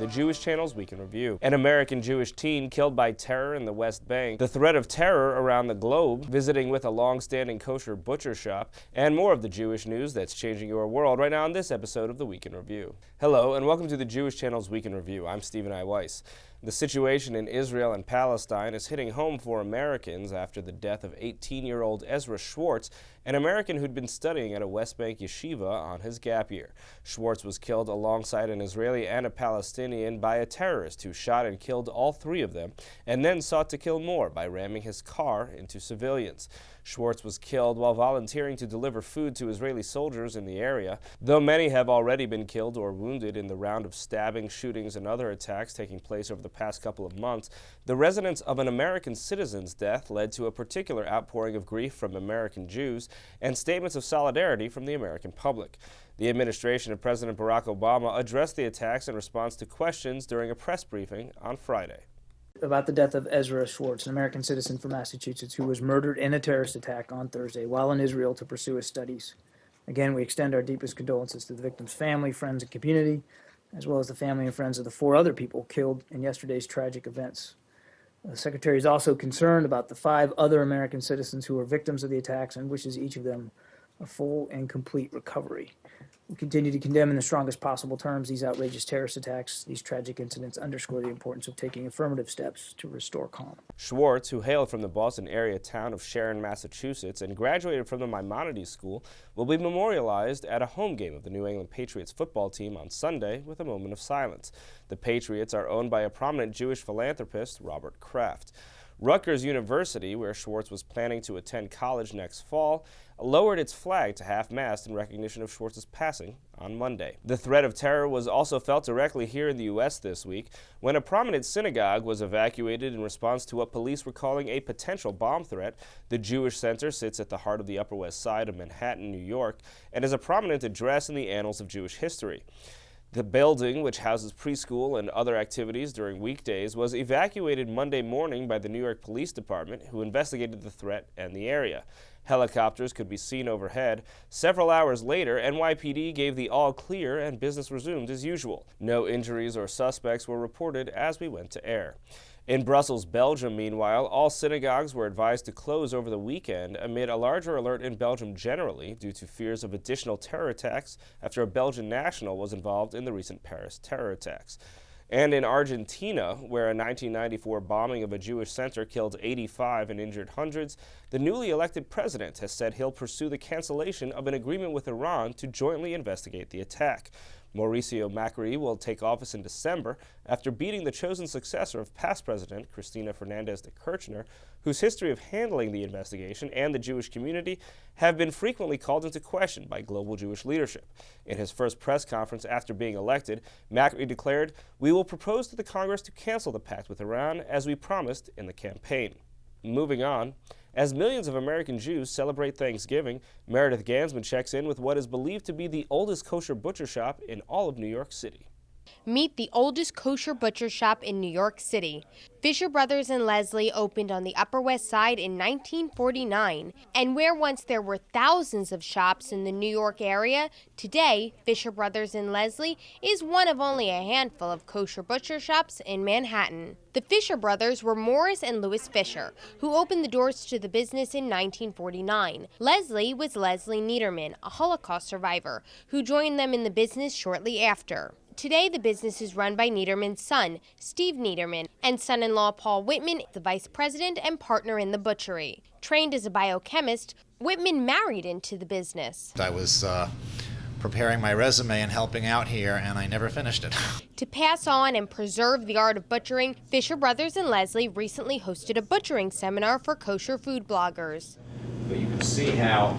Jewish Channel's Week in Review. An American Jewish teen killed by terror in the West Bank, the threat of terror around the globe, visiting with a long-standing kosher butcher shop, and more of the Jewish news that's changing your world right now on this episode of the Week in Review. Hello, and welcome to the Jewish Channel's Week in Review. I'm Stephen I. Weiss. The situation in Israel and Palestine is hitting home for Americans after the death of 18-year-old Ezra Schwartz, an American who'd been studying at a West Bank yeshiva on his gap year. Schwartz was killed alongside an Israeli and a Palestinian by a terrorist who shot and killed all three of them, and then sought to kill more by ramming his car into civilians. Schwartz was killed while volunteering to deliver food to Israeli soldiers in the area. Though many have already been killed or wounded in the round of stabbings, shootings, and other attacks taking place over the past couple of months, the resonance of an American citizen's death led to a particular outpouring of grief from American Jews and statements of solidarity from the American public. The administration of President Barack Obama addressed the attacks in response to questions during a press briefing on Friday. About the death of Ezra Schwartz, an American citizen from Massachusetts who was murdered in a terrorist attack on Thursday while in Israel to pursue his studies. Again, we extend our deepest condolences to the victim's family, friends, and community, as well as the family and friends of the 4 other people killed in yesterday's tragic events. The Secretary is also concerned about the 5 other American citizens who were victims of the attacks and wishes each of them a full and complete recovery. We continue to condemn in the strongest possible terms these outrageous terrorist attacks. These tragic incidents underscore the importance of taking affirmative steps to restore calm. Schwartz, who hailed from the Boston area town of Sharon, Massachusetts, and graduated from the Maimonides School, will be memorialized at a home game of the New England Patriots football team on Sunday with a moment of silence. The Patriots are owned by a prominent Jewish philanthropist, Robert Kraft. Rutgers University, where Schwartz was planning to attend college next fall, lowered its flag to half-mast in recognition of Schwartz's passing on Monday. The threat of terror was also felt directly here in the U.S. this week when a prominent synagogue was evacuated in response to what police were calling a potential bomb threat. The Jewish Center sits at the heart of the Upper West Side of Manhattan, New York, and is a prominent address in the annals of Jewish history. The building, which houses preschool and other activities during weekdays, was evacuated Monday morning by the New York Police Department, who investigated the threat and the area. Helicopters could be seen overhead. Several hours later, NYPD gave the all clear and business resumed as usual. No injuries or suspects were reported as we went to air. In Brussels, Belgium, meanwhile, all synagogues were advised to close over the weekend amid a larger alert in Belgium generally due to fears of additional terror attacks after a Belgian national was involved in the recent Paris terror attacks. And in Argentina, where a 1994 bombing of a Jewish center killed 85 and injured hundreds, the newly elected president has said he'll pursue the cancellation of an agreement with Iran to jointly investigate the attack. Mauricio Macri will take office in December after beating the chosen successor of past president Cristina Fernández de Kirchner, whose history of handling the investigation and the Jewish community have been frequently called into question by global Jewish leadership. In his first press conference after being elected, Macri declared, "We will propose to the Congress to cancel the pact with Iran as we promised in the campaign." Moving on, as millions of American Jews celebrate Thanksgiving, Meredith Ganzman checks in with what is believed to be the oldest kosher butcher shop in all of New York City. Meet the oldest kosher butcher shop in New York City. Fisher Brothers and Leslie opened on the Upper West Side in 1949, and where once there were thousands of shops in the New York area, today Fisher Brothers and Leslie is one of only a handful of kosher butcher shops in Manhattan. The Fisher brothers were Morris and Louis Fisher, who opened the doors to the business in 1949. Leslie was Leslie Niederman, a Holocaust survivor, who joined them in the business shortly after. Today, the business is run by Niederman's son, Steve Niederman, and son-in-law Paul Whitman, the vice president and partner in the butchery. Trained as a biochemist, Whitman married into the business. I was preparing my resume and helping out here, and I never finished it. To pass on and preserve the art of butchering, Fisher Brothers and Leslie recently hosted a butchering seminar for kosher food bloggers. But you can see how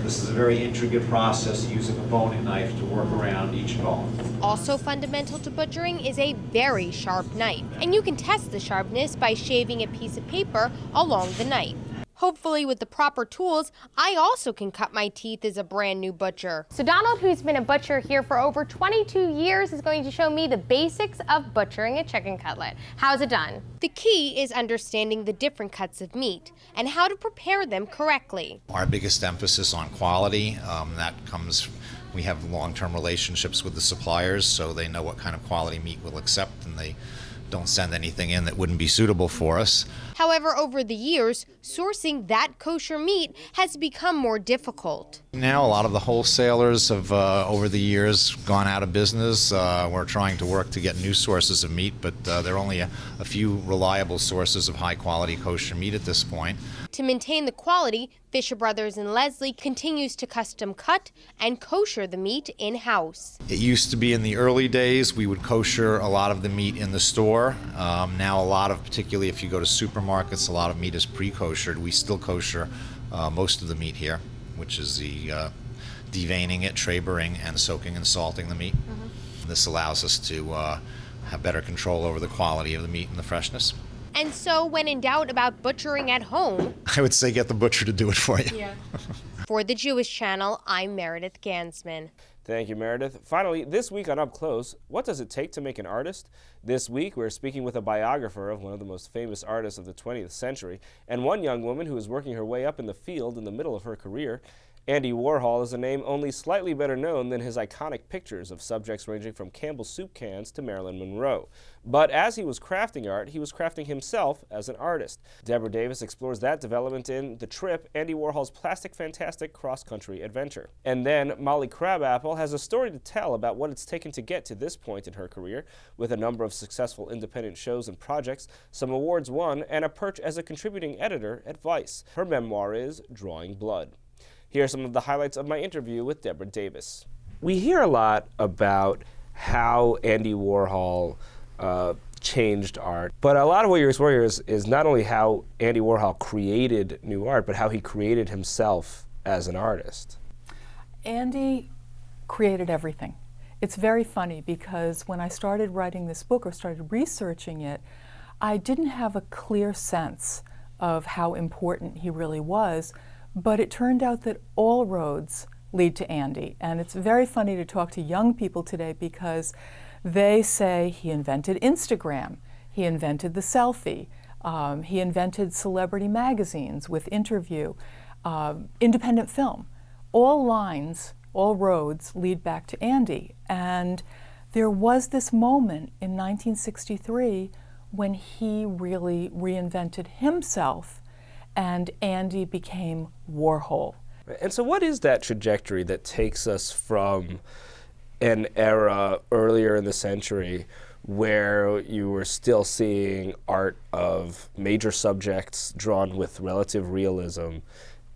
this is a very intricate process using a boning knife to work around each bone. Also fundamental to butchering is a very sharp knife, and you can test the sharpness by shaving a piece of paper along the knife. Hopefully with the proper tools, I also can cut my teeth as a brand new butcher. So Donald, who's been a butcher here for over 22 years, is going to show me the basics of butchering a chicken cutlet. How's it done? The key is understanding the different cuts of meat and how to prepare them correctly. Our biggest emphasis on quality, that comes We have long-term relationships with the suppliers, so they know what kind of quality meat we'll accept, and they don't send anything in that wouldn't be suitable for us. However, over the years, sourcing that kosher meat has become more difficult. Now a lot of the wholesalers have, over the years, gone out of business. We're trying to work to get new sources of meat, but there are only a few reliable sources of high-quality kosher meat at this point. To maintain the quality, Fisher Brothers and Leslie continues to custom cut and kosher the meat in-house. It used to be in the early days we would kosher a lot of the meat in the store. Now a lot of, particularly if you go to supermarkets, a lot of meat is pre-koshered. We still kosher most of the meat here, which is the deveining it, trabeling, and soaking and salting the meat. This allows us to have better control over the quality of the meat and the freshness. And so, when in doubt about butchering at home, I would say get the butcher to do it for you. For the Jewish Channel, I'm Meredith Ganzman. Thank you, Meredith. Finally, this week on Up Close, what does it take to make an artist? This week, we're speaking with a biographer of one of the most famous artists of the 20th century, and one young woman who is working her way up in the field in the middle of her career. Andy Warhol is a name only slightly better known than his iconic pictures of subjects ranging from Campbell's soup cans to Marilyn Monroe. But as he was crafting art, he was crafting himself as an artist. Deborah Davis explores that development in The Trip, Andy Warhol's plastic fantastic cross-country adventure. And then Molly Crabapple has a story to tell about what it's taken to get to this point in her career, with a number of successful independent shows and projects, some awards won, and a perch as a contributing editor at Weiss. Her memoir is Drawing Blood. Here are some of the highlights of my interview with Deborah Davis. We hear a lot about how Andy Warhol changed art, but a lot of what you're exploring is not only how Andy Warhol created new art, but how he created himself as an artist. Andy created everything. It's very funny because when I started writing this book or started researching it, I didn't have a clear sense of how important he really was. But it turned out that all roads lead to Andy. And it's very funny to talk to young people today because they say he invented Instagram, he invented the selfie, he invented celebrity magazines with interview, independent film. All lines, all roads lead back to Andy. And there was this moment in 1963 when he really reinvented himself, and Andy became Warhol. And so what is that trajectory that takes us from an era earlier in the century where you were still seeing art of major subjects drawn with relative realism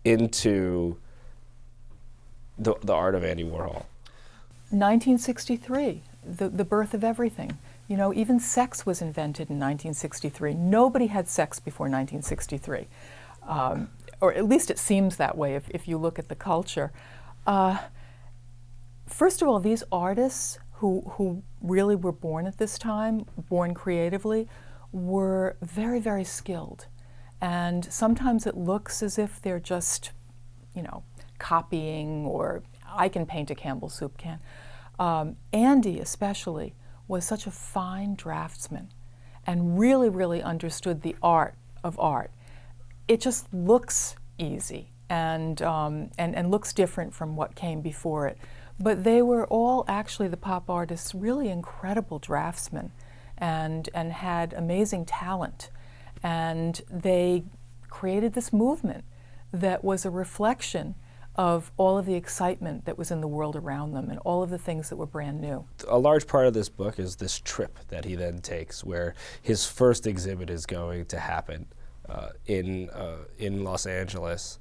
into the art of Andy Warhol? 1963, the birth of everything. You know, even sex was invented in 1963. Nobody had sex before 1963. Or at least it seems that way if you look at the culture. First of all, these artists who really were born at this time, born creatively, were very, very skilled. And sometimes it looks as if they're just, you know, copying, or I can paint a Campbell's soup can. Andy especially was such a fine draftsman and really, really understood the art of art. It just looks easy and looks different from what came before it. But they were all, actually, the pop artists, really incredible draftsmen and had amazing talent. And they created this movement that was a reflection of all of the excitement that was in the world around them and all of the things that were brand new. A large part of this book is this trip that he then takes, where his first exhibit is going to happen in Los Angeles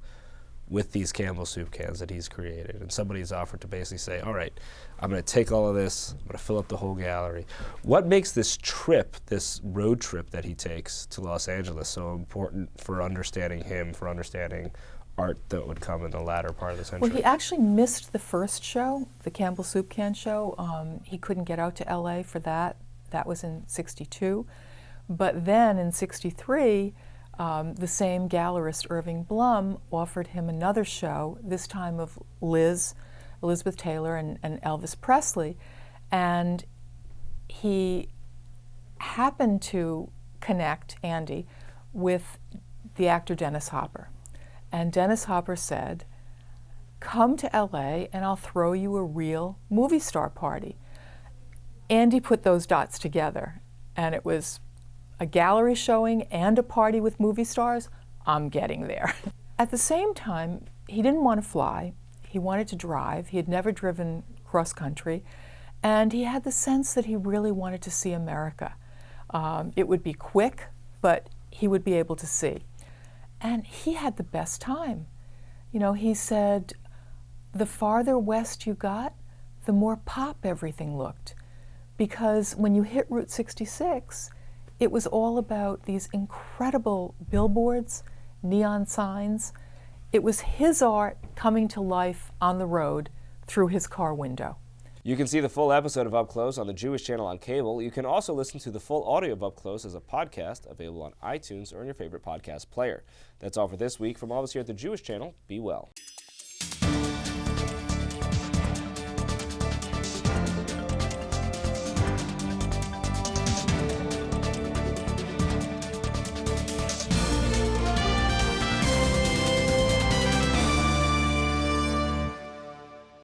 with these Campbell soup cans that he's created. And somebody's offered to basically say, all right, I'm going to take all of this, I'm going to fill up the whole gallery. What makes this trip, this road trip that he takes to Los Angeles, so important for understanding him, for understanding art that would come in the latter part of the century? Well, he actually missed the first show, the Campbell Soup Can show. He couldn't get out to LA for that. That was in '62. But then in '63, the same gallerist, Irving Blum, offered him another show, this time of Elizabeth Taylor and Elvis Presley. And he happened to connect Andy with the actor Dennis Hopper. And Dennis Hopper said, come to LA and I'll throw you a real movie star party. Andy put those dots together, and it was a gallery showing and a party with movie stars. I'm getting there. At the same time, he didn't want to fly. He wanted to drive. He had never driven cross country, and he had the sense that he really wanted to see America. It would be quick, but he would be able to see. And he had the best time. You know, he said, the farther west you got, the more pop everything looked. Because when you hit Route 66, it was all about these incredible billboards, neon signs. It was his art coming to life on the road through his car window. You can see the full episode of Up Close on the Jewish Channel on cable. You can also listen to the full audio of Up Close as a podcast, available on iTunes or in your favorite podcast player. That's all for this week. From all of us here at the Jewish Channel, be well.